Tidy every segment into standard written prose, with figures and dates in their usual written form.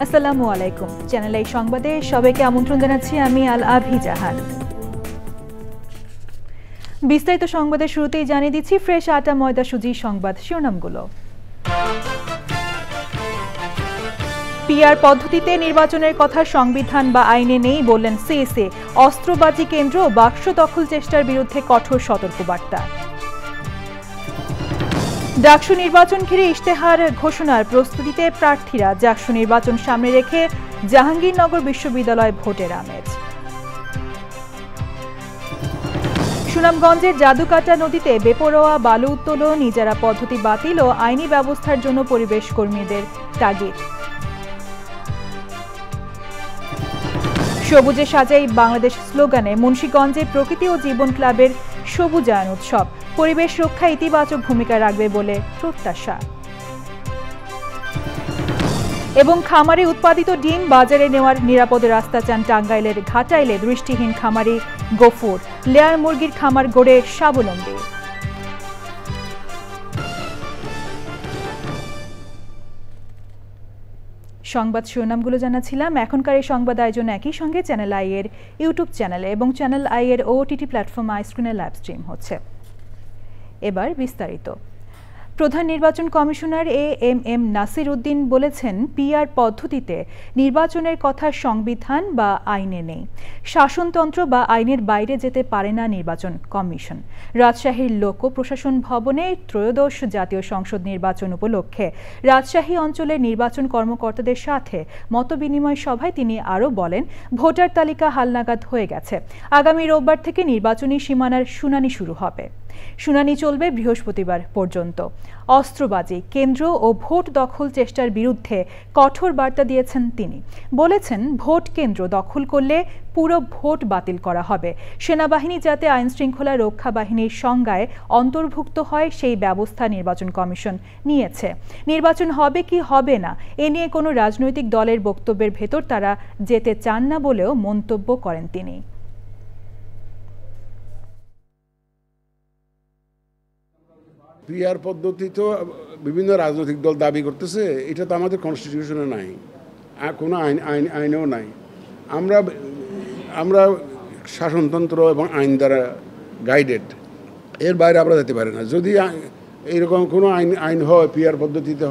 আসসালামু আলাইকুম। Channel I সংবাদে সবাইকে আমন্ত্রণ জানাচ্ছি আমি আল আভি জাহান। বিস্তারিত সংবাদের শুরুতেই জানিয়ে দিচ্ছি ফ্রেশ আটা ময়দা সুজি সংবাদ শিরোনামগুলো। পিআর পদ্ধতিতে নির্বাচনের কথা সংবিধান বা আইনে নেই বললেন সিএসএ। অস্ত্রবাজি কেন্দ্র ও বাক্স দখল চেষ্টার বিরুদ্ধে কঠোর সতর্কবার্তা। ডাকসু নির্বাচন ঘিরে ইশতেহার ঘোষণার প্রস্তুতিতে প্রার্থীরা। ডাকসু নির্বাচন সামনে রেখে জাহাঙ্গীরনগর বিশ্ববিদ্যালয় ভোটের আমেজ। সুনামগঞ্জের জাদুকাটা নদীতে বেপরোয়া বালু উত্তোলন, ইজারা পদ্ধতি বাতিল ও আইনি ব্যবস্থার জন্য পরিবেশ কর্মীদের তাগিদ। সবুজে সাজাই বাংলাদেশ স্লোগানে মুন্সিগঞ্জে প্রকৃতি ও জীবন ক্লাবের সবুজায়ন উৎসব। পরিবেশ রক্ষায় ইতিবাচক ভূমিকা রাখবে বলে প্রত্যাশা। এবং খামারে উৎপাদিত ডিম বাজারে নেওয়ার নিরাপদ রাস্তা চান টাঙ্গাইলের ঘাটাইলে দৃষ্টিহীন খামারি গফুর। লেয়ার মুরগির খামার গড়ে স্বাবলম্বী। সংবাদ শিরোনামগুলো জানাচ্ছিলাম। এখনকার এই সংবাদ আয়োজন একই সঙ্গে চ্যানেল আই এর ইউটিউব চ্যানেলে এবং চ্যানেল আই এর ওটিটি প্ল্যাটফর্ম আইস্ক্রিনে লাইভ স্ট্রিম হচ্ছে। এবার বিস্তারিত। প্রধান নির্বাচন কমিশনার এএমএম নাসির উদ্দিন বলেছেন, পিআর পদ্ধতিতে নির্বাচনের কথা সংবিধান বা আইনে নেই। শাসনতন্ত্র বা আইনের বাইরে যেতে পারে না নির্বাচন কমিশন। রাজশাহীর লোক প্রশাসন ভবনে ত্রয়োদশ জাতীয় সংসদ নির্বাচন উপলক্ষে রাজশাহী অঞ্চলের নির্বাচন কর্মকর্তাদের সাথে মতবিনিময় সভায় তিনি আরও বলেন, ভোটার তালিকা হালনাগাদ হয়ে গেছে। আগামী রোববার থেকে নির্বাচনী সীমানার শুনানি শুরু হবে। শুনানি চলবে বৃহস্পতিবার পর্যন্ত। অস্ত্রবাজি কেন্দ্র ও ভোট দখল চেষ্টার বিরুদ্ধে কঠোর বার্তা দিয়েছেন তিনি। বলেছেন, ভোট কেন্দ্র দখল করলে পুরো ভোট বাতিল করা হবে। সেনাবাহিনী যাতে আইন শৃঙ্খলা রক্ষা বাহিনীর সংজ্ঞায় অন্তর্ভুক্ত হয় সেই ব্যবস্থা নির্বাচন কমিশন নিয়েছে। নির্বাচন হবে কি হবে না এ নিয়ে কোনো রাজনৈতিক দলের বক্তব্যের ভেতর তারা যেতে চান না বলেও মন্তব্য করেন তিনি। পিআর পদ্ধতি তো বিভিন্ন রাজনৈতিক দল দাবি করতেছে, এটা তো আমাদের কনস্টিটিউশনে নাই, কোনো আইনেও নাই। আমরা শাসনতন্ত্র এবং আইন দ্বারা গাইডেড, এর বাইরে আমরা যেতে পারি না। যদি এইরকম কোনো আইন হয়, পিআর পদ্ধতিতে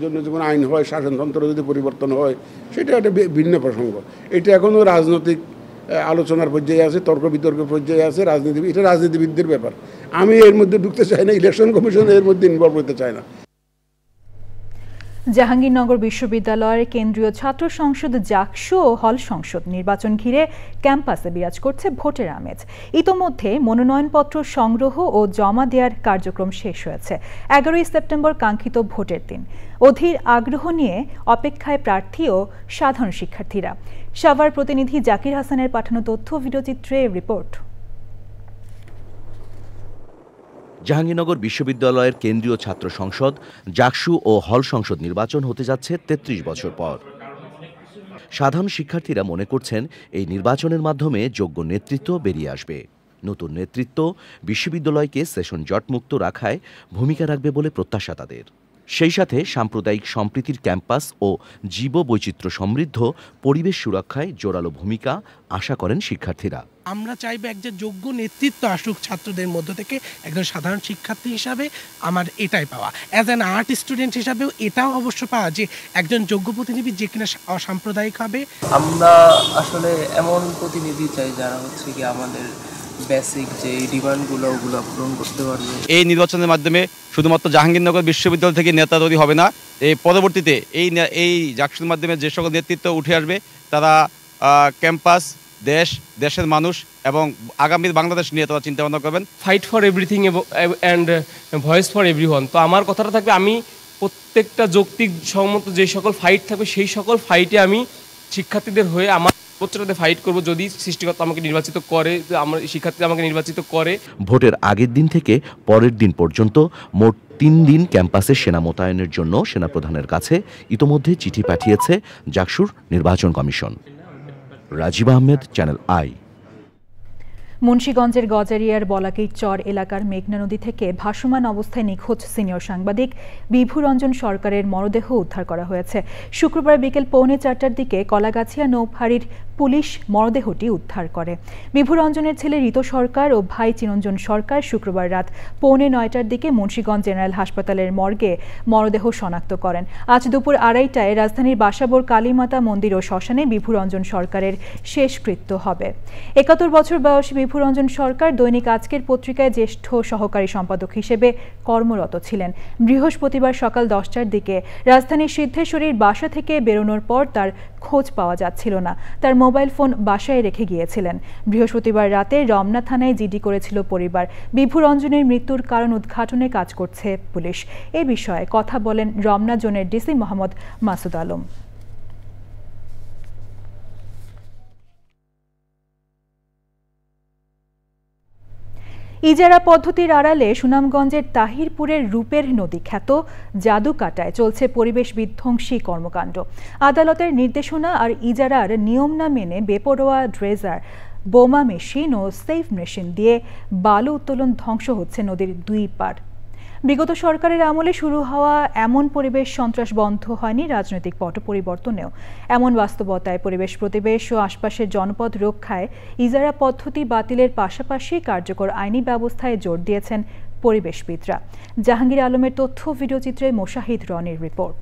জন্য কোনো আইন হয়, শাসনতন্ত্র যদি পরিবর্তন হয়, সেটা একটা ভিন্ন প্রসঙ্গ। এটা এখনও রাজনৈতিক আলোচনার পর্যায়ে আছে, তর্ক বিতর্ক পর্যায়ে আছে। এটা রাজনীতিবিদদের ব্যাপার। আমি এর মধ্যে ঢুকতে চাই না, ইলেকশন কমিশন এর মধ্যে ইনভলভ হতে চায় না। জাহাঙ্গীরনগর বিশ্ববিদ্যালয়ের কেন্দ্রীয় ছাত্র সংসদ জাকসু ও হল সংসদ নির্বাচন ঘিরে ক্যাম্পাসে বিরাজ করছে ভোটের আমেজ। ইতোমধ্যে মনোনয়নপত্র সংগ্রহ ও জমা দেওয়ার কার্যক্রম শেষ হয়েছে। 11ই সেপ্টেম্বর কাঙ্ক্ষিত ভোটের দিন। অধীর আগ্রহ নিয়ে অপেক্ষায় প্রার্থী ও সাধারণ শিক্ষার্থীরা। সাভার প্রতিনিধি জাকির হাসানের পাঠানো তথ্য ভিডিওচিত্রে রিপোর্ট। জাহাঙ্গীরনগর বিশ্ববিদ্যালয়ের কেন্দ্রীয় ছাত্র সংসদ জাকসু ও হল সংসদ নির্বাচন হতে যাচ্ছে 33 বছর পর। সাধারণ শিক্ষার্থীরা মনে করছেন, এই নির্বাচনের মাধ্যমে যোগ্য নেতৃত্ব বেরিয়ে আসবে। নতুন নেতৃত্ব বিশ্ববিদ্যালয়কে সেশন জটমুক্ত রাখায় ভূমিকা রাখবে বলে প্রত্যাশা তাদের। সেই সাথে সাম্প্রদায়িক সম্প্রীতির ক্যাম্পাস ও জীববৈচিত্র্য সমৃদ্ধ পরিবেশ সুরক্ষায় জোরালো ভূমিকা আশা করেন শিক্ষার্থীরা। আমরা চাইবো একজন যোগ্য নেতৃত্ব আসুক ছাত্রদের মধ্য থেকে। একজন সাধারণ শিক্ষার্থী হিসাবে আমার এটাই পাওয়া, অ্যাজ অ্যান আর্ট স্টুডেন্ট হিসাবেও এটাও অবশ্য পাওয়া যে একজন যোগ্য প্রতিনিধি যে কিনা অসাম্প্রদায়িক হবে। আমরা আসলে এমন প্রতিনিধি চাই যারা হচ্ছে কি আমাদের বেসিক যে ডিমান্ডগুলো ওগুলো পূরণ করতে পারবে। এই নির্বাচনের মাধ্যমে শুধুমাত্র জাহাঙ্গীরনগর বিশ্ববিদ্যালয় থেকে নেতা তৈরি হবে না, এই পরবর্তীতে এই জাকসুর মাধ্যমে যে সকল নেতৃত্ব উঠে আসবে তারা ক্যাম্পাস, দেশের মানুষ এবং আগামীর বাংলাদেশ নিয়ে তারা চিন্তা ভাবনা করবেন। Fight for everything and voice for everyone. তো আমার কথাটা থাকবে, আমি প্রত্যেকটা যৌক্তিক সম্মত যে সকল ফাইট থাকবে সেই সকল ফাইটে আমি শিক্ষার্থীদের হয়ে আমার সর্বোচ্চটাতে ফাইট করব। যদি সৃষ্টিকর্তা আমাকে নির্বাচিত করে, আমার শিক্ষার্থীরা আমাকে নির্বাচিত করে। ভোটের আগের দিন থেকে পরের দিন পর্যন্ত মোট 3 দিন ক্যাম্পাসে সেনা মোতায়েনের জন্য সেনাপ্রধানের কাছে ইতোমধ্যে চিঠি পাঠিয়েছে জাকসুর নির্বাচন কমিশন। Rajib Ahmed, channel I. মুন্সিগঞ্জের গজারিয়ার বলাকির চর এলাকার মেঘনা নদী থেকে ভাসমান অবস্থায় নিখোঁজ সিনিয়র সাংবাদিক বিভু রঞ্জন সরকারের মরদেহ উদ্ধার করা হয়েছে। শুক্রবার বিকেল 4:45টার দিকে কলাগাছিয়া নৌফাঁড়ির পুলিশ মরদেহটি উদ্ধার করে। বিভু রঞ্জনের ছেলে ঋতু সরকার ও ভাই চিরঞ্জন সরকার শুক্রবার রাত 8:45টার দিকে মুন্সিগঞ্জ জেনারেল হাসপাতালের মর্গে মরদেহ শনাক্ত করেন। আজ দুপুর 2:30টায় রাজধানীর বাসাবোর কালীমাতা মন্দির ও শ্মশানে বিভু রঞ্জন সরকারের শেষকৃত্য হবে। 71 বছর বয়সী বিভু রঞ্জন সরকার দৈনিক আজকের পত্রিকায় জ্যেষ্ঠ সহকারী সম্পাদক হিসেবে কর্মরত ছিলেন। বৃহস্পতিবার সকাল 10টার দিকে রাজধানীর সিদ্ধেশ্বরীর বাসা থেকে বেরোনোর পর তার খোঁজ পাওয়া যাচ্ছিল না। তার মোবাইল ফোন বাসায় রেখে গিয়েছিলেন। বৃহস্পতিবার রাতে রমনা থানায় জিডি করেছিল পরিবার। বিভু রঞ্জনের মৃত্যুর কারণ উদ্ঘাটনে কাজ করছে পুলিশ। এ বিষয়ে কথা বলেন রমনা জোনের ডিসি মোহাম্মদ মাসুদ আলম। ইজারা পদ্ধতির আড়ালে সুনামগঞ্জের তাহিরপুরের রূপের নদী খ্যাত জাদুকাটায় চলছে পরিবেশ বিধ্বংসী কর্মকাণ্ড। আদালতের নির্দেশনা আর ইজারার নিয়ম না মেনে বেপরোয়া ড্রেজার, বোমা মেশিন ও সেফ মেশিন দিয়ে বালু উত্তোলন ধ্বংস হচ্ছে নদীর দুই পার। বিগত সরকারের আমলে শুরু হওয়া এমন পরিবেশ সন্ত্রাস বন্ধ হয়নি রাজনৈতিক পট পরিবর্তনেও। এমন বাস্তবতায় পরিবেশ প্রতিবেশ ও আশপাশের জনপদ রক্ষায় ইজারা পদ্ধতি বাতিলের পাশাপাশি কার্যকর আইনি ব্যবস্থায় জোর দিয়েছেন পরিবেশবিদরা। জাহাঙ্গীর আলমের তথ্য ভিডিওচিত্রে মোশাহিদ রনির রিপোর্ট।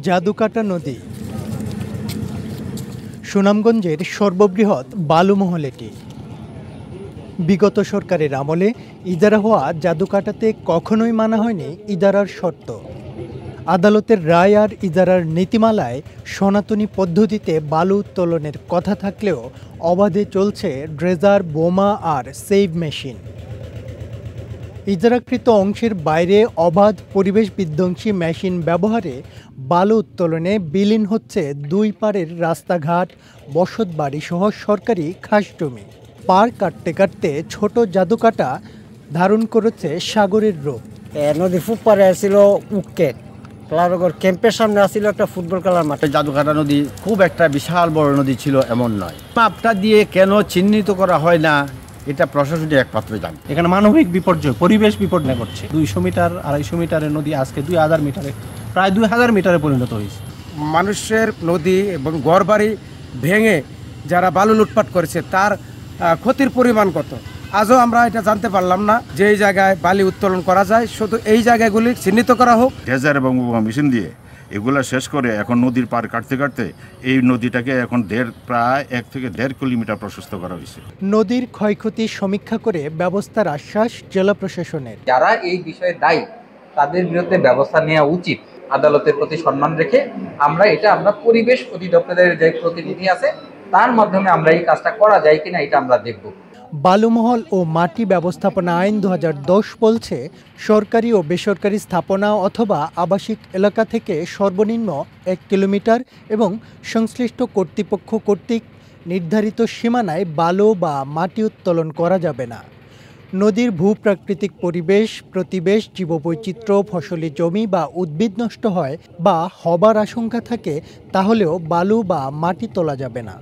জাদুকাটা নদী সুনামগঞ্জের সর্ববৃহৎ বালুমহল এটি। বিগত সরকারের আমলে ইজারা হওয়া জাদুকাটাতে কখনোই মানা হয়নি ইজারার শর্ত। আদালতের রায় আর ইজারার নীতিমালায় সনাতনী পদ্ধতিতে বালু উত্তোলনের কথা থাকলেও অবাধে চলছে ড্রেজার, বোমা আর সেভ মেশিন। ইজারাকৃত অংশের বাইরে অবাধ পরিবেশ বিধ্বংসী মেশিন ব্যবহারে বালু উত্তোলনে বিলীন হচ্ছে দুই পাড়ের রাস্তাঘাট, বসতবাড়ি সহ সরকারি খাসজমি। পার কাটতে কাটতে ছোট জাদুকাটা ধারণ করেছে সাগরের রূপ। নদীর ফুপারে ছিল উকেট, প্লারগর ক্যাম্পের সামনে আসছিল একটা ফুটবল খেলার মাঠে। জাদুকাটা নদী খুব একটা বিশাল বড় নদী ছিল এমন নয়। মাপটা দিয়ে কেন চিহ্নিত করা হয় না এটা প্রশাসনই একমাত্র জানে। এখানে মানবিক বিপর্যয়, পরিবেশ বিপর্যয় ঘটছে। 200 মিটার 250 মিটারের নদী আজকে 2000 মিটারে, প্রায় 2000 মিটারে পরিণত হয়েছে। মানুষের নদী এবং ঘরবাড়ি ভেঙে যারা বালু লুটপাট করেছে তার ক্ষতির পরিমাণ কত আজও আমরা এটা জানতে পারলাম না। যে এই জায়গায় বালি উত্তোলন করা যায় শুধু এই জায়গাগুলি চিহ্নিত করা হোক। ড্রেজার এবং মেশিন দিয়ে এগুলা শেষ করে এখন নদীর পার কাটতে কাটতে এই নদীটাকে এখন প্রায় 1 থেকে 1.5 কিলোমিটার প্রশস্ত করা হয়েছে। নদীর ক্ষয়ক্ষতি সমীক্ষা করে ব্যবস্থার আশ্বাস জেলা প্রশাসনের। যারা এই বিষয়ে দায়ী তাদের বিরুদ্ধে ব্যবস্থা নেওয়া উচিত। আদালতের প্রতি সম্মান রেখে আমরা পরিবেশ অধিদপ্তরের যে প্রতিনিধি আছে তার মাধ্যমে আমরা এই কাজটা করা যায় কিনা এটা আমরা দেখব। বালুমহল ও মাটি ব্যবস্থাপনা আইন 2010 বলছে সরকারি ও বেসরকারি স্থাপনা অথবা আবাসিক এলাকা থেকে সর্বনিম্ন 1 কিলোমিটার এবং সংশ্লিষ্ট কর্তৃপক্ষ কর্তৃক নির্ধারিত সীমানায় বালু বা মাটি উত্তোলন করা যাবে না। নদীর ভূপ্রাকৃতিক পরিবেশ, প্রতিবেশ, জীববৈচিত্র্য, ফসলি জমি বা উদ্ভিদ নষ্ট হয় বা হবার আশঙ্কা থাকে তাহলেও বালু বা মাটি তোলা যাবে না।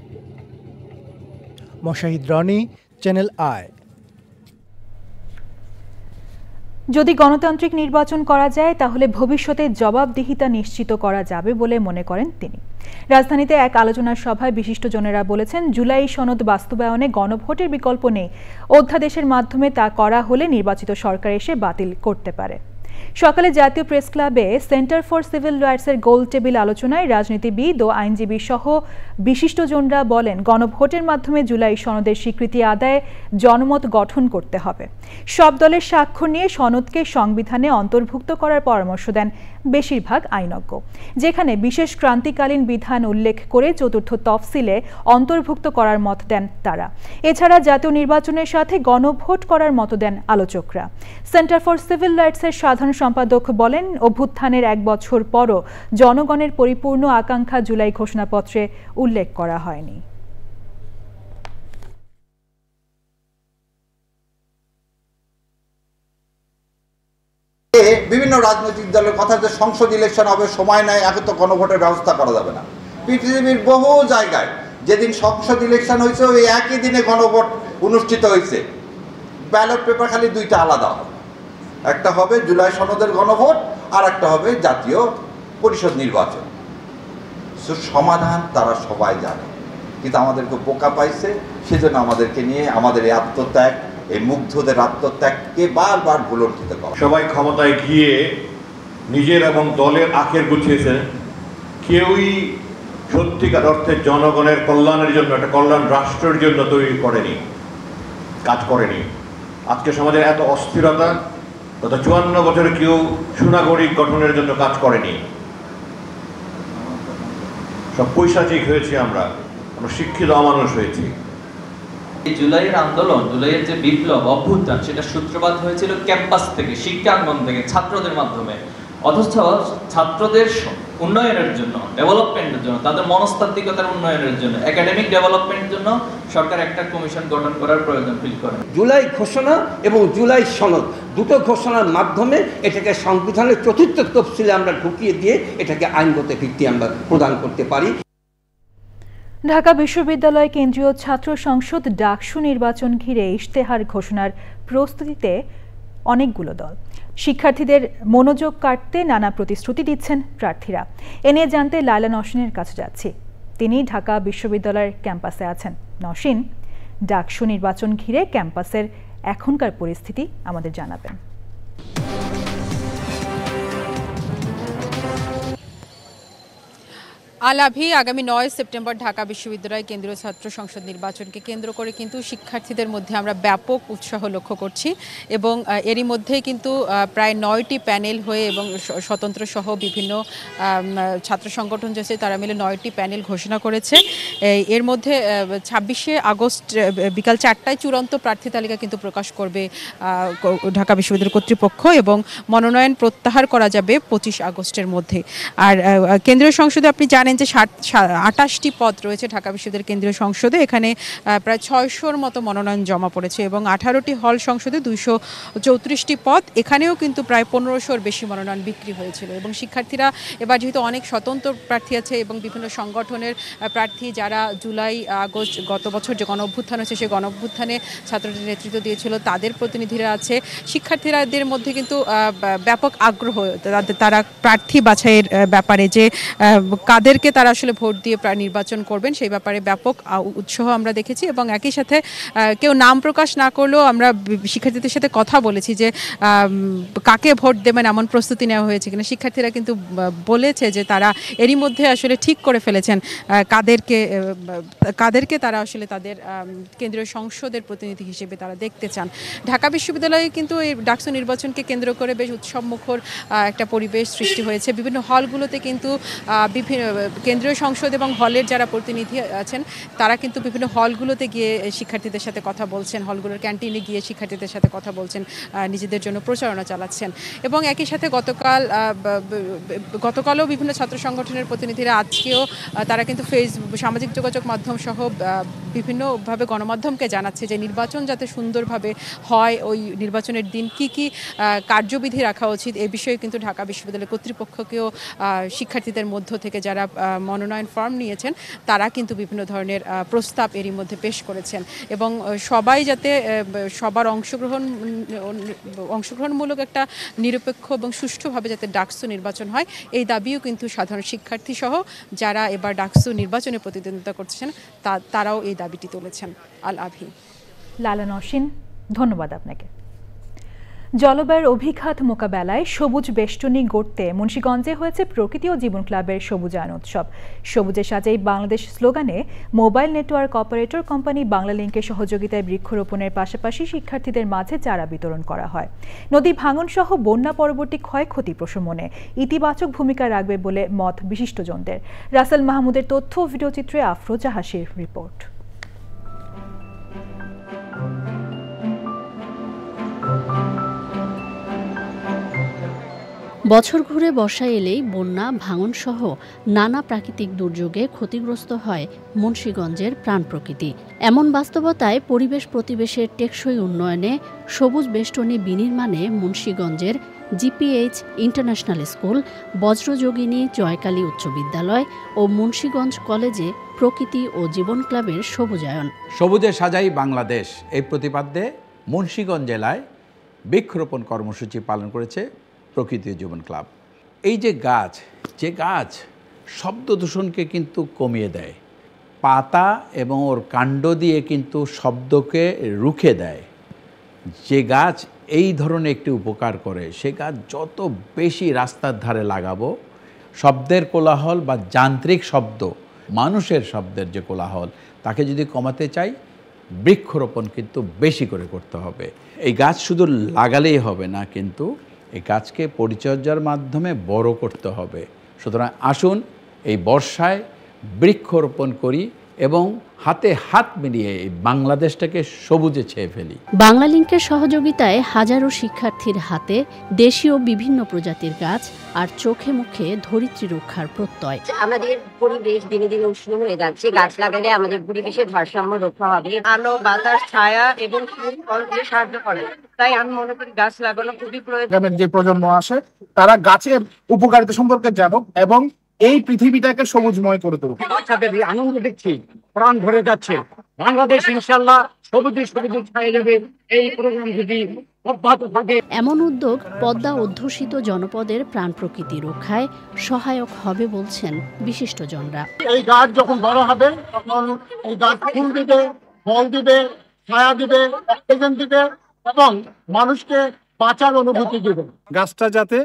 মোশাহিদ রনি, চ্যানেল আই। যদি গণতান্ত্রিক নির্বাচন করা যায় তাহলে ভবিষ্যতে জবাবদিহিতা নিশ্চিত করা যাবে বলে মনে করেন তিনি। রাজধানীতে এক আলোচনা সভায় বিশিষ্টজনেরা বলেছেন, জুলাই সনদ বাস্তবায়নে গণভোটের বিকল্প নেই। অধ্যাদেশের মাধ্যমে তা করা হলে নির্বাচিত সরকার এসে বাতিল করতে পারে। সকালে জাতীয় প্রেস ক্লাবে সেন্টার ফর সিভিল রাইটসের গোল টেবিল আলোচনায় রাজনীতিবিদ ও আইনজীবী সহ বিশিষ্টজনরা বলেন, গণভোটের মাধ্যমে জুলাই সনদের স্বীকৃতি আদায়ে জনমত গঠন করতে হবে। সব দলের স্বাক্ষর নিয়ে সনদকে সংবিধানে অন্তর্ভুক্ত করার পরামর্শ দেন বেশিরভাগ আইনজ্ঞ, যেখানে বিশেষ ক্রান্তিকালীন বিধান উল্লেখ করে চতুর্থ তফসিলে অন্তর্ভুক্ত করার মত দেন তারা। এছাড়া জাতীয় নির্বাচনের সাথে গণভোট করার মত দেন আলোচকরা। সেন্টার ফর সিভিল রাইটসের সাধারণ সম্পাদক বলেন, অভ্যুত্থানের 1 বছর পরও জনগণের পরিপূর্ণ আকাঙ্ক্ষা জুলাই ঘোষণাপত্রে উল্লেখ করা হয়নি। বিভিন্ন রাজনৈতিক দলের কথা যে সংসদ ইলেকশন হবে, সময় নেয়, এত গণভোটের ব্যবস্থা করা যাবে না। পৃথিবীর বহু জায়গায় যেদিন সংসদ ইলেকশন হয়েছে ওই একই দিনে গণভোট অনুষ্ঠিত হয়েছে। ব্যালট পেপার খালি দুইটা আলাদা হবে, একটা হবে জুলাই সনদের গণভোট আর একটা হবে জাতীয় পরিষদ নির্বাচন। সমাধান তারা সবাই জানে, কিন্তু আমাদেরকে বোকা পাইছে, সেজন্য আমাদেরকে নিয়ে আমাদের এই আত্মত্যাগ, এই মুগ্ধদের আত্মত্যাগকে বারবার ভুলণ্ঠিত করে। সবাই ক্ষমতায় গিয়ে নিজের এবং দলের আখের গুছিয়েছেন, কেউই সত্যিকার অর্থে জনগণের কল্যাণের জন্য, একটা কল্যাণ রাষ্ট্রের জন্য তৈরি করেনি, কাজ করেনি। আজকে সমাজের এত অস্থিরতা, গত 54 বছরে কেউ সুনাগরিক গঠনের জন্য কাজ করেনি। সব পৈশাচিক হয়েছি, আমরা শিক্ষিত অমানুষ হয়েছি। এই জুলাইয়ের আন্দোলন, জুলাইয়ের যে বিপ্লব অভ্যুত্থান, সেটা সূত্রপাত হয়েছিল ক্যাম্পাস থেকে, শিক্ষাঙ্গন থেকে, ছাত্রদের মাধ্যমে। অথচ ছাত্রদের উন্নয়নের জন্য, ডেভেলপমেন্টের জন্য, তাদের মনস্তাত্ত্বিকতার উন্নয়নের জন্য, একাডেমিক ডেভেলপমেন্টের জন্য সরকার একটা কমিশন গঠন করার প্রয়োজন ফিল করে। জুলাই ঘোষণা এবং জুলাই সনদ দুটো ঘোষণার মাধ্যমে এটাকে সংবিধানের চতুর্থ তফসিলে আমরা ঢুকিয়ে দিয়ে এটাকে আইনগত ভিত্তি আমরা প্রদান করতে পারি। ঢাকা বিশ্ববিদ্যালয় কেন্দ্রীয় ছাত্র সংসদ ডাকসু নির্বাচন ঘিরে ইশতেহার ঘোষণার প্রস্তুতিতে অনেকগুলো দল। শিক্ষার্থীদের মনোযোগ কাটতে নানা প্রতিশ্রুতি দিচ্ছেন প্রার্থীরা। এ নিয়ে জানতে লায়লা নওশিনের কাছে যাচ্ছি। তিনি ঢাকা বিশ্ববিদ্যালয়ের ক্যাম্পাসে আছেন। নওশিন, ডাকসু নির্বাচন ঘিরে ক্যাম্পাসের এখনকার পরিস্থিতি আমাদের জানাবেন। আলাভি, আগামী 9 সেপ্টেম্বর ঢাকা বিশ্ববিদ্যালয় কেন্দ্রীয় ছাত্র সংসদ নির্বাচনকে কেন্দ্র করে কিন্তু শিক্ষার্থীদের মধ্যে আমরা ব্যাপক উৎসাহ লক্ষ্য করছি এবং এরই মধ্যে কিন্তু প্রায় 9টি প্যানেল হয়ে এবং স্বতন্ত্র সহ বিভিন্ন ছাত্র সংগঠন যেছে তারা মিলে 9টি প্যানেল ঘোষণা করেছে। এর মধ্যে 26শে আগস্ট বিকাল 4টায় চূড়ান্ত প্রার্থী তালিকা কিন্তু প্রকাশ করবে ঢাকা বিশ্ববিদ্যালয় কর্তৃপক্ষ এবং মনোনয়ন প্রত্যাহার করা যাবে 25 আগস্টের মধ্যে। আর কেন্দ্রীয় সংসদে আপনি জানেন যে 28টি পদ রয়েছে ঢাকা বিশ্ববিদ্যালয়ের কেন্দ্রীয় সংসদে। এখানে প্রায় 600-র মতো মনোনয়ন জমা পড়েছে এবং 18টি হল সংসদে 234টি পদ। এখানেও কিন্তু প্রায় 1500-র বেশি মনোনয়ন বিক্রি হয়েছিল এবং শিক্ষার্থীরা এবার যেহেতু অনেক স্বতন্ত্র প্রার্থী আছে এবং বিভিন্ন সংগঠনের প্রার্থী যারা জুলাই আগস্ট গত বছর যে গণ অভ্যুত্থান হয়েছে সেই গণ অভ্যুত্থানে ছাত্রদের নেতৃত্ব দিয়েছিল তাদের প্রতিনিধিরা আছে। শিক্ষার্থীরাদের মধ্যে কিন্তু ব্যাপক আগ্রহ তারা প্রার্থী বাছাইয়ের ব্যাপারে যে কাদেরকে তারা আসলে ভোট দিয়ে নির্বাচন করবেন সেই ব্যাপারে ব্যাপক উৎসাহ আমরা দেখেছি এবং একই সাথে কেউ নাম প্রকাশ না করলেও আমরা শিক্ষার্থীদের সাথে কথা বলেছি যে কাকে ভোট দেবেন এমন প্রস্তুতি নেওয়া হয়েছে কিনা। শিক্ষার্থীরা কিন্তু বলেছে যে তারা এরই মধ্যে আসলে ঠিক করে ফেলেছেন কাদেরকে তারা আসলে তাদের কেন্দ্রীয় সংসদের প্রতিনিধি হিসেবে তারা দেখতে চান। ঢাকা বিশ্ববিদ্যালয়ে কিন্তু এই ডাকসু নির্বাচনকে কেন্দ্র করে বেশ উৎসবমুখর একটা পরিবেশ সৃষ্টি হয়েছে। বিভিন্ন হলগুলোতে কিন্তু বিভিন্ন কেন্দ্রীয় সংসদ এবং হলের যারা প্রতিনিধি আছেন তারা কিন্তু বিভিন্ন হলগুলোতে গিয়ে শিক্ষার্থীদের সাথে কথা বলছেন, হলগুলোর ক্যান্টিনে গিয়ে শিক্ষার্থীদের সাথে কথা বলছেন, নিজেদের জন্য প্রচারণা চালাচ্ছেন এবং একই সাথে গতকালও বিভিন্ন ছাত্র সংগঠনের প্রতিনিধিরা আজকেও তারা কিন্তু সামাজিক যোগাযোগ মাধ্যম সহ বিভিন্নভাবে গণমাধ্যমকে জানাচ্ছে যে নির্বাচন যাতে সুন্দরভাবে হয়, ওই নির্বাচনের দিন কি কি কার্যবিধি রাখা উচিত এ বিষয়ে কিন্তু ঢাকা বিশ্ববিদ্যালয় কর্তৃপক্ষকেও শিক্ষার্থীদের মধ্য থেকে যারা মনোনয়ন ফর্ম নিয়েছেন তারা কিন্তু বিভিন্ন ধরনের প্রস্তাব এরই মধ্যে পেশ করেছেন এবং সবাই যাতে সবার অংশগ্রহণমূলক একটা নিরপেক্ষ এবং সুষ্ঠুভাবে যাতে ডাকসু নির্বাচন হয় এই দাবিও কিন্তু সাধারণ শিক্ষার্থী সহ যারা এবার ডাকসু নির্বাচনে প্রতিদ্বন্দ্বিতা করছেন তারাও এই দাবিটি তুলেছেন। আল-আভি। লায়লা নওশিন, ধন্যবাদ আপনাকে। জলবায়ুর অভিঘাত মোকাবেলায় সবুজ বেষ্টনী গড়তে মুন্সিগঞ্জে হয়েছে প্রকৃতি ও জীবন ক্লাবের সবুজায়ন উৎসব। সবুজে সাজাই বাংলাদেশ স্লোগানে মোবাইল নেটওয়ার্ক অপারেটর কোম্পানি বাংলালিংকের সহযোগিতায় বৃক্ষরোপণের পাশাপাশি শিক্ষার্থীদের মাঝে চারা বিতরণ করা হয়। নদী ভাঙন সহ বন্যা পরবর্তী ক্ষয়ক্ষতি প্রশমনে ইতিবাচক ভূমিকা রাখবে বলে মত বিশিষ্টজনদের। রাসেল মাহমুদের তথ্য ও ভিডিওচিত্রে আফরোজা হাসির রিপোর্ট। বছর ঘুরে বর্ষা এলেই বন্যা, ভাঙনসহ নানা প্রাকৃতিক দুর্যোগে ক্ষতিগ্রস্ত হয় মুন্সিগঞ্জের প্রাণ প্রকৃতি। এমন বাস্তবতায় পরিবেশ প্রতিবেশের টেকসই উন্নয়নে সবুজ বেষ্টনী বিনির্মাণে মুন্সিগঞ্জের GPH international school, Bajrayogini Joykali উচ্চ বিদ্যালয় ও মুন্সিগঞ্জ কলেজে প্রকৃতি ও জীবন ক্লাবের সবুজায়ন। সবুজে সাজাই বাংলাদেশ এই প্রতিপাদ্যে মুন্সিগঞ্জ জেলায় বৃক্ষরোপণ কর্মসূচি পালন করেছে প্রকৃতি ও জীবন ক্লাব। এই যে গাছ শব্দ দূষণকে কিন্তু কমিয়ে দেয়, পাতা এবং ওর কাণ্ড দিয়ে কিন্তু শব্দকে রুখে দেয়। যে গাছ এই ধরনের একটি উপকার করে, সে গাছ যত বেশি রাস্তার ধারে লাগাবো, শব্দের কোলাহল বা যান্ত্রিক শব্দ, মানুষের শব্দের যে কোলাহল, তাকে যদি কমাতে চাই বৃক্ষরোপণ কিন্তু বেশি করে করতে হবে। এই গাছ শুধু লাগালেই হবে না, কিন্তু এই গাছকে পরিচর্যার মাধ্যমে বড় করতে হবে। সুতরাং আসুন এই বর্ষায় বৃক্ষরোপণ করি এবং হাতে হাত মিলিয়ে এই বাংলাদেশটাকে সবুজে ছেয়ে ফেলি। বাংলালিংকের সহযোগিতায় হাজারো শিক্ষার্থীর হাতে দেশীয় বিভিন্ন প্রজাতির গাছ আর চোখে মুখে ধরিত্রী রক্ষার প্রত্যয়। আমাদের পরিবেশ দিনে দিনে উষ্ণ হয়ে যাচ্ছে, গাছ লাগালে আমাদের পরিবেশের ভারসাম্য রক্ষা হবে। আলো, বাতাস, ছায়া এবং ফল দিয়ে সাহায্য করে। তাই আমি মনে করি গাছ লাগানো খুবই প্রয়োজন। যে প্রজন্ম আসে তারা গাছের উপকারিতা সম্পর্কে জানুক এবং এই পৃথিবীটাকে সবুজময় করে তুলুক। আনন্দ দেখছি, প্রাণ ভরে যাচ্ছে। বাংলাদেশ ইনশাআল্লাহ সবুজ ছায়া যাবে এই প্রোগ্রাম যদি অব্যাহত থাকে। এমন উদ্যোগ পদ্মা অধ্যুষিত জনপদের প্রাণ প্রকৃতি রক্ষায় সহায়ক হবে বলছেন বিশিষ্টজনরা। এই গাছ যখন বড় হবে তখন এই গাছ ফুল দিবে, ফল দিবে, ছায়া দিবে, অক্সিজেন দিবে এবং মানুষকে বাঁচার অনুভূতি দিবে। গাছটা যাতে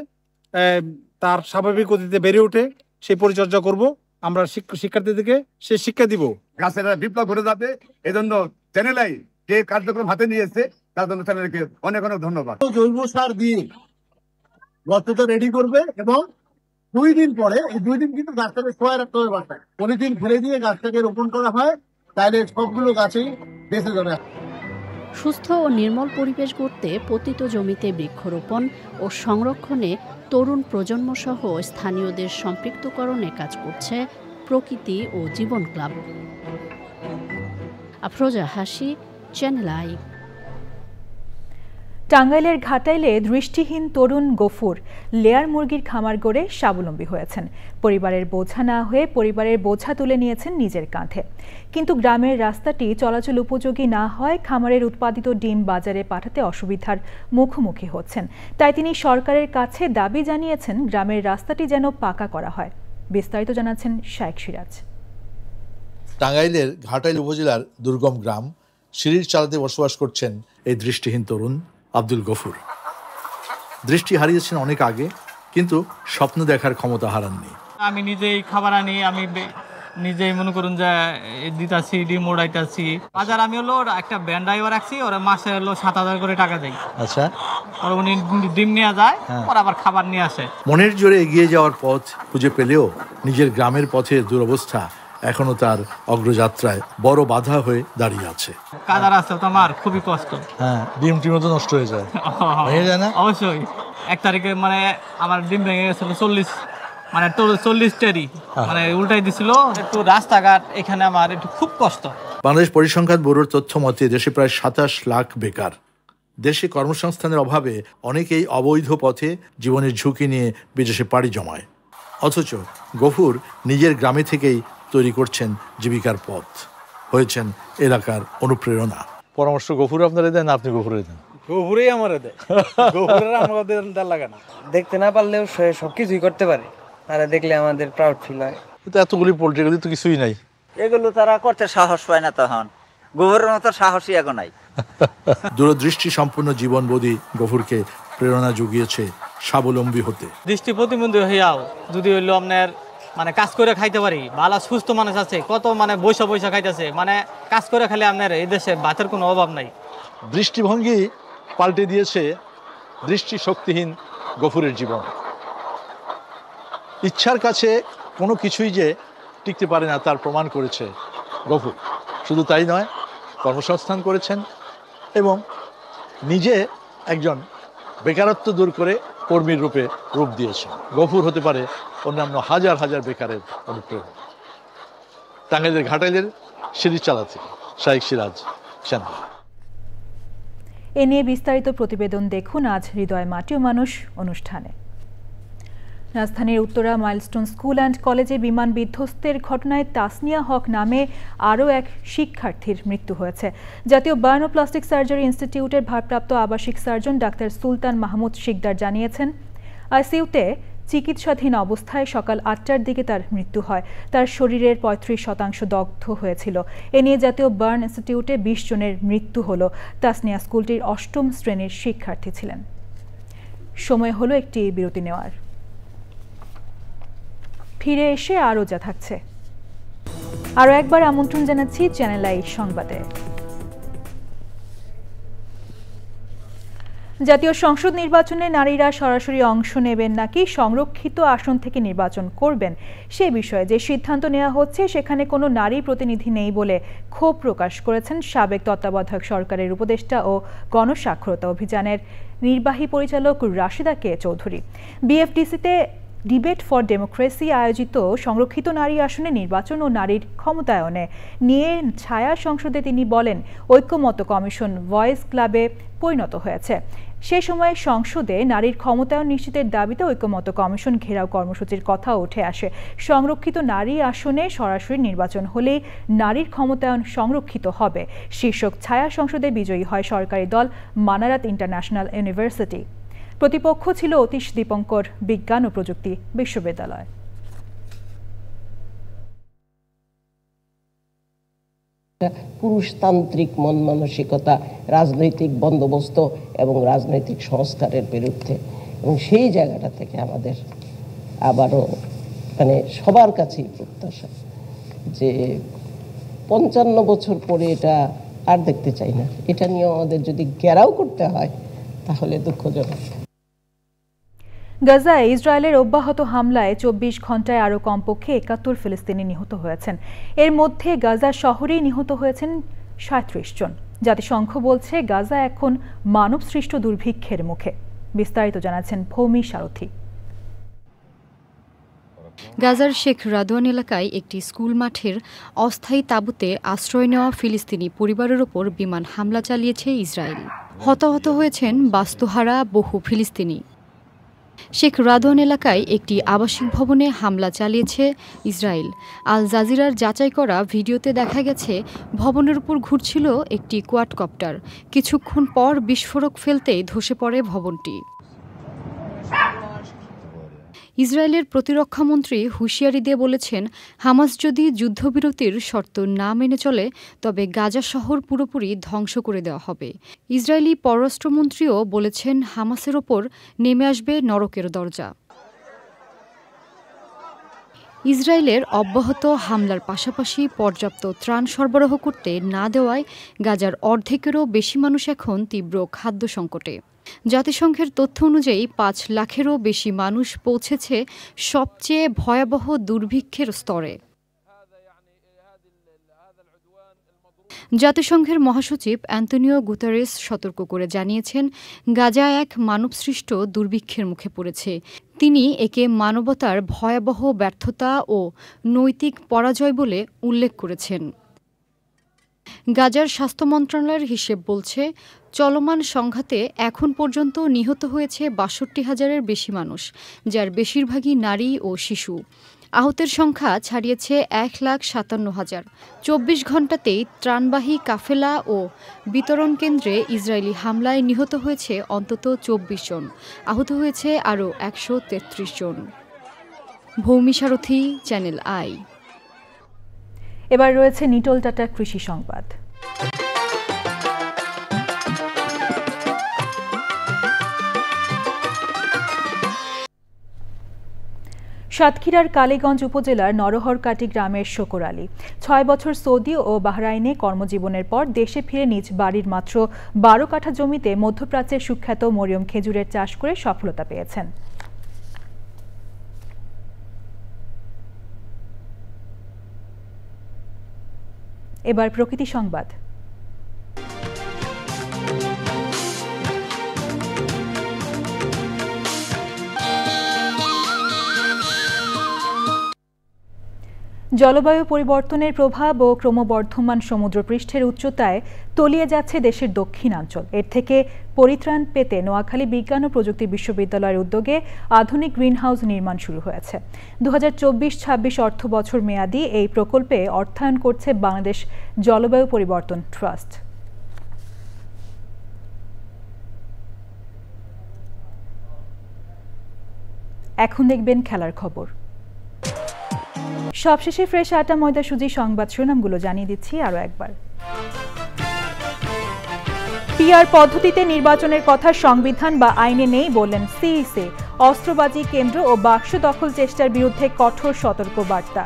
তার স্বাভাবিক গতিতে বেড়ে ওঠে সেই পরিচর্যা করব। আমরা শিক্ষার্থীদেরকে সে শিক্ষা দিব। গাছের বিপ্লব ঘটে যাবে, এজন্য চ্যানেলাই যে কার্যক্রম হাতে নিয়েছে তার জন্য চ্যানেলকে অনেক অনেক ধন্যবাদ। জৈব সার দিয়ে গর্তটা রেডি করবে এবং 2 দিন পরে, এই 2 দিন কিন্তু গাছটাকে শোয়া রাখতে হবে বাসায়। পলিথিন ফেলে দিয়ে গাছটাকে রোপণ করা হয়, তাহলে সবগুলো গাছেই বেঁচে যাবে। সুস্থ ও নির্মল পরিবেশ গড়তে পতিত জমিতে বৃক্ষরোপণ ও সংরক্ষণে তরুণ প্রজন্ম সহ স্থানীয়দের সম্পৃক্তকরণে কাজ করছে প্রকৃতি ও জীবন ক্লাব। আফরোজা হাসি, চ্যানেল আই। টাঙ্গাইলের ঘাটাইলে দৃষ্টিহীন তরুণ গফুর লেয়ার মুরগির খামার গড়ে স্বাবলম্বী হয়েছেন। পরিবারের বোঝা না হয়ে পরিবারের বোঝা তুলে নিয়েছেন নিজের কাঁধে। কিন্তু গ্রামের রাস্তাটি চলাচল উপযোগী না হয় খামারের উৎপাদিত ডিম বাজারে পাঠাতে অসুবিধার মুখোমুখি হচ্ছেন। তাই তিনি সরকারের কাছে দাবি জানিয়েছেন গ্রামের রাস্তাটি যেন পাকা করা হয়। বিস্তারিত জানাচ্ছেন শায়েক সিরাজ। টাঙ্গাইলের ঘাটাইল উপজেলার দুর্গম গ্রাম সিঁড়ির চালাতে বসবাস করছেন এই দৃষ্টিহীন তরুণ আব্দুল গফুর। দৃষ্টি হারিয়েছেন অনেক আগে, কিন্তু স্বপ্ন দেখার ক্ষমতা হারাননি। আমি নিজেই খাবার আনি, আমি নিজেই মনে করুন যে দিতাছি, ডিম ওড়াইতাছি। বাজার আমি হলো একটা ভ্যান ড্রাইভার রাখছি, ওরা মাসে হলো 7,000 করে টাকা দেয়। আচ্ছা, ওরা উনি ডিম নিয়ে যায়, ওরা আবার খাবার নিয়ে আসে। মনের জোরে এগিয়ে যাওয়ার পথ খুঁজে পেলেও নিজের গ্রামের পথের দুরবস্থা এখনো তার অগ্রযাত্রায় বড় বাধা হয়ে দাঁড়িয়ে আছে। কাদার রাস্তা তো আমার খুবই কষ্ট। হ্যাঁ, ডিম টিমও তো নষ্ট হয়ে যায়। হয়ে যায় না? অবশ্যই। 1 তারিখে মানে আমার ডিম ভেঙে গেছিল 40 টেরি, মানে উল্টাই দিছিল। একটু রাস্তাঘাট এখানে আমার একটু খুব কষ্ট। বাংলাদেশ পরিসংখ্যান ব্যুরোর তথ্য মতে দেশে প্রায় 27 লাখ বেকার। দেশে কর্মসংস্থানের অভাবে অনেকেই অবৈধ পথে জীবনের ঝুঁকি নিয়ে বিদেশে পাড়ি জমায়। অথচ গফুর নিজের গ্রামে থেকেই তৈরি করছেন জীবিকার পথ, হয়েছেন এলাকার অনুপ্রেরণা। পরামর্শ গফুর আপনারা দেন, আপনি গফুরে দেন? গফুরেই আমার দেয়, গফুরের আমাদের লাগে না। দেখতে না পারলেও সবকিছুই করতে পারে, তারা দেখলে আমাদের প্রাউড ফিল হয়। এতগুলি পোল্ট্রি, এগুলি তো কিছুই নাই। এগুলো তারা করতে সাহস পায় না, তখন গফুরের মতো সাহসী এখন নাই। দূরদৃষ্টি সম্পূর্ণ জীবনবোধী গফুরকে প্রেরণা জুগিয়েছে স্বাবলম্বী হতে। দৃষ্টি প্রতিবন্ধী হইয়াও যদি হইলো আপনার মানে কাজ করে খাইতে পারি, ভালো সুস্থ মানুষ আছে কত, মানে বৈশা খাইতেছে, মানে কাজ করে খালি আপনার এই দেশে ভাতের কোনো অভাব নাই। দৃষ্টিভঙ্গি পাল্টে দিয়েছে দৃষ্টি শক্তিহীন গফুরের জীবন। ইচ্ছার কাছে কোনো কিছুই যে টিকতে পারে না তার প্রমাণ করেছে গফুর। শুধু তাই নয়, কর্মসংস্থান করেছেন এবং নিজে একজন বেকারত্ব দূর করে কর্মীর রূপে রূপ দিয়েছেন। গফুর হতে পারে অন্যান্য হাজার হাজার বেকারের অনুপ্রেরণা। টাঙ্গাইলের ঘাটাইলের সিঁড়ির চালা থেকে শায়েক সিরাজ, চ্যানেল। এ নিয়ে বিস্তারিত প্রতিবেদন দেখুন আজ হৃদয় মাটি ও মানুষ অনুষ্ঠানে। রাজধানীর উত্তরা মাইলস্টোন স্কুল অ্যান্ড কলেজে বিমান বিধ্বস্তের ঘটনায় তাসনিয়া হক নামে আরও এক শিক্ষার্থীর মৃত্যু হয়েছে। জাতীয় বার্ন ও প্লাস্টিক সার্জারি ইনস্টিটিউটের ভারপ্রাপ্ত আবাসিক সার্জন ডাক্তার সুলতান মাহমুদ শিকদার জানিয়েছেন, আইসিইউতে চিকিৎসাধীন অবস্থায় সকাল ৮টার দিকে তার মৃত্যু হয়। তার শরীরের ৩৫% দগ্ধ হয়েছিল। এ নিয়ে জাতীয় বার্ন ইনস্টিটিউটে ২০ জনের মৃত্যু হল। তাসনিয়া স্কুলটির ৮ম শ্রেণীর শিক্ষার্থী ছিলেন। সময় হলো একটি বিরতি নেওয়ার। ফিরে এসে আরও যা থাকছে, আরও একবার আমন্ত্রণ জানাচ্ছি চ্যানেল আই সংবাদে। জাতীয় সংসদ নির্বাচনে নারীরা সরাসরি অংশ নেবেন নাকি সংরক্ষিত আসন থেকে নির্বাচন করবেন সে বিষয়ে যে সিদ্ধান্ত নেওয়া হচ্ছে সেখানে কোনো নারী প্রতিনিধি নেই বলে ক্ষোভ প্রকাশ করেছেন সাবেক তত্ত্বাবধায়ক সরকারের উপদেষ্টা ও গণস্বাক্ষরতা অভিযানের নির্বাহী পরিচালক রাশিদা কে চৌধুরী। বিএফডিসিতে ডিবেট ফর ডেমোক্রেসি আয়োজিত সংরক্ষিত নারী আসনে নির্বাচন ও নারীর ক্ষমতায়নে নিয়ে ছায়া সংসদে তিনি বলেন, ঐক্যমত কমিশন ভয়েস ক্লাবে পরিণত হয়েছে। সে সময় সংসদে নারীর ক্ষমতায়ন নিশ্চিতের দাবিতে ঐক্যমত কমিশন ঘেরাও কর্মসূচির কথা উঠে আসে। সংরক্ষিত নারী আসনে সরাসরি নির্বাচন হলেই নারীর ক্ষমতায়ন সংরক্ষিত হবে শীর্ষক ছায়া সংসদে বিজয়ী হয় সরকারি দল মানারাত ইন্টারন্যাশনাল ইউনিভার্সিটি। প্রতিপক্ষ ছিল অতীশ দীপঙ্কর বিজ্ঞান ও প্রযুক্তি বিশ্ববিদ্যালয়। পুরুষতান্ত্রিক মন মানসিকতা, রাজনৈতিক বন্দোবস্ত এবং রাজনৈতিক সংস্কারের বিরুদ্ধে, এবং সেই জায়গাটা থেকে আমাদের আবারও মানে সবার কাছেই প্রত্যাশা যে ৫৫ বছর পরে এটা আর দেখতে চাই না। এটা নিয়ে আমাদের যদি ঘেরাও করতে হয় তাহলে দুঃখজনক। গাজায় ইসরায়েলের অব্যাহত হামলায় ২৪ ঘণ্টায় আরও কমপক্ষে ৭১ ফিলিস্তিনি নিহত হয়েছেন। এর মধ্যে গাজা শহরেই নিহত হয়েছেন ৩৭ জন। জাতিসংঘ বলছে গাজা এখন মানবসৃষ্ট দুর্ভিক্ষের মুখে। বিস্তারিত জানাচ্ছেন ভৌমি সারথী। গাজার শেখ রাদওয়ান এলাকায় একটি স্কুল মাঠের অস্থায়ী তাঁবুতে আশ্রয় নেওয়া ফিলিস্তিনি পরিবারের ওপর বিমান হামলা চালিয়েছে ইসরায়েল। হতাহত হয়েছেন বাস্তুহারা বহু ফিলিস্তিনি। শেখ রাদওয়ান এলাকায় একটি আবাসিক ভবনে হামলা চালিয়েছে ইসরায়েল। আল জাজিরার যাচাই করা ভিডিওতে দেখা গেছে ভবনের উপর ঘুরছিল একটি কোয়াডকপ্টার। কিছুক্ষণ পর বিস্ফোরক ফেলতেই ধসে পড়ে ভবনটি। ইসরায়েলের প্রতিরক্ষামন্ত্রী হুঁশিয়ারি দিয়ে বলেছেন, হামাস যদি যুদ্ধবিরতির শর্ত না মেনে চলে তবে গাজা শহর পুরোপুরি ধ্বংস করে দেওয়া হবে। ইসরায়েলি পররাষ্ট্রমন্ত্রীও বলেছেন, হামাসের ওপর নেমে আসবে নরকের দরজা। ইসরায়েলের অব্যাহত হামলার পাশাপাশি পর্যাপ্ত ত্রাণ সরবরাহ করতে না দেওয়ায় গাজার অর্ধেকেরও বেশি মানুষ এখন তীব্র খাদ্য সংকটে। জাতিসংঘের তথ্য অনুযায়ী ৫ লাখেরও বেশি মানুষ পৌঁছেছে সবচেয়ে ভয়াবহ দুর্ভিক্ষের স্তরে। জাতিসংঘের মহাসচিব অ্যান্তোনিও গুতেরেস সতর্ক করে জানিয়েছেন, গাজা এক মানবসৃষ্ট দুর্ভিক্ষের মুখে পড়েছে। তিনি একে মানবতার ভয়াবহ ব্যর্থতা ও নৈতিক পরাজয় বলে উল্লেখ করেছেন। গাজার স্বাস্থ্য মন্ত্রণালয়ের হিসেব বলছে, চলমান সংঘাতে এখন পর্যন্ত নিহত হয়েছে ৬২,০০০-এর বেশি মানুষ, যার বেশিরভাগই নারী ও শিশু। আহতের সংখ্যা ছাড়িয়েছে ১,৫৭,০০০। ২৪ ঘণ্টাতেই ত্রাণবাহী কাফেলা ও বিতরণ কেন্দ্রে ইসরায়েলি হামলায় নিহত হয়েছে অন্তত ২৪ জন, আহত হয়েছে আরও ১৩৩ জন। ভৌমি সারথী, চ্যানেল আই। এবার রয়েছে নিটোল টাটা কৃষি সংবাদ। সাতক্ষীরার কালীগঞ্জ উপজেলার নরহরকাটি গ্রামের শকর আলী ৬ বছর সৌদি ও বাহরাইনে কর্মজীবনের পর দেশে ফিরে নিজ বাড়ির মাত্র ১২ কাঠা জমিতে মধ্যপ্রাচ্যের সুখ্যাত মরিয়ম খেজুরের চাষ করে সফলতা পেয়েছেন। এবার প্রকৃতি সংবাদ। জলবায়ু পরিবর্তনের প্রভাব ও ক্রমবর্ধমান সমুদ্রপৃষ্ঠের উচ্চতায় তলিয়ে যাচ্ছে দেশের দক্ষিণাঞ্চল। এর থেকে পরিত্রাণ পেতে নোয়াখালী বিজ্ঞান ও প্রযুক্তি বিশ্ববিদ্যালয়ের উদ্যোগে আধুনিক গ্রিনহাউস নির্মাণ শুরু হয়েছে। 2024-26 অর্থ বছর মেয়াদী এই প্রকল্পে অর্থায়ন করছে বাংলাদেশ জলবায়ু পরিবর্তন ট্রাস্ট। এখন দেখবেন খেলার খবর। সবশেষে ফ্রেশ আটা ময়দা সুজি সংবাদ শিরোনামগুলো জানিয়ে দিচ্ছি আরও একবার। পিআর পদ্ধতিতে নির্বাচনের কথা সংবিধান বা আইনে নেই বললেন সিইসি। অস্ত্রবাজি কেন্দ্র ও বাক্স দখল চেষ্টার বিরুদ্ধে কঠোর সতর্কবার্তা।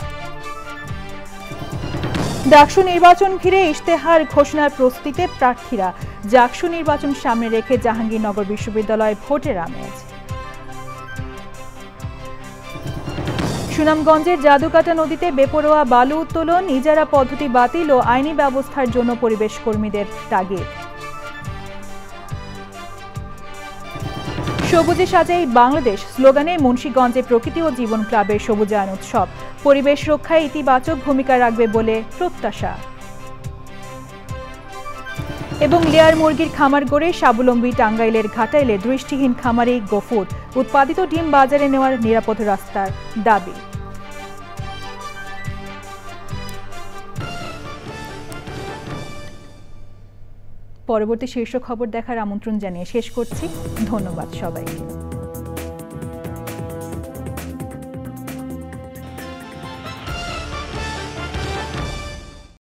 ডাকসু নির্বাচন ঘিরে ইশতেহার ঘোষণার প্রস্তুতিতে প্রার্থীরা। জাকসু নির্বাচন সামনে রেখে জাহাঙ্গীরনগর বিশ্ববিদ্যালয়ে ভোটের আমেজ। সুনামগঞ্জের জাদুকাটা নদীতে বেপরোয়া বালু উত্তোলন, ইজারা পদ্ধতি বাতিল ও আইনি ব্যবস্থার জন্য পরিবেশ কর্মীদের তাগিদ। সবুজে সাজাই বাংলাদেশ স্লোগানে মুন্সিগঞ্জে প্রকৃতি ও জীবন ক্লাবের সবুজায়ন উৎসব। পরিবেশ রক্ষায় ইতিবাচক ভূমিকা রাখবে বলে প্রত্যাশা। এবং লেয়ার মুরগির খামার গড়ে স্বাবলম্বী টাঙ্গাইলের ঘাটাইলে দৃষ্টিহীন খামারি গফুর। উৎপাদিত ডিম বাজারে নেওয়ার নিরাপদ রাস্তার দাবি। পরবর্তী শীর্ষ খবর দেখার আমন্ত্রণ জানিয়ে শেষ করছি। ধন্যবাদ সবাইকে।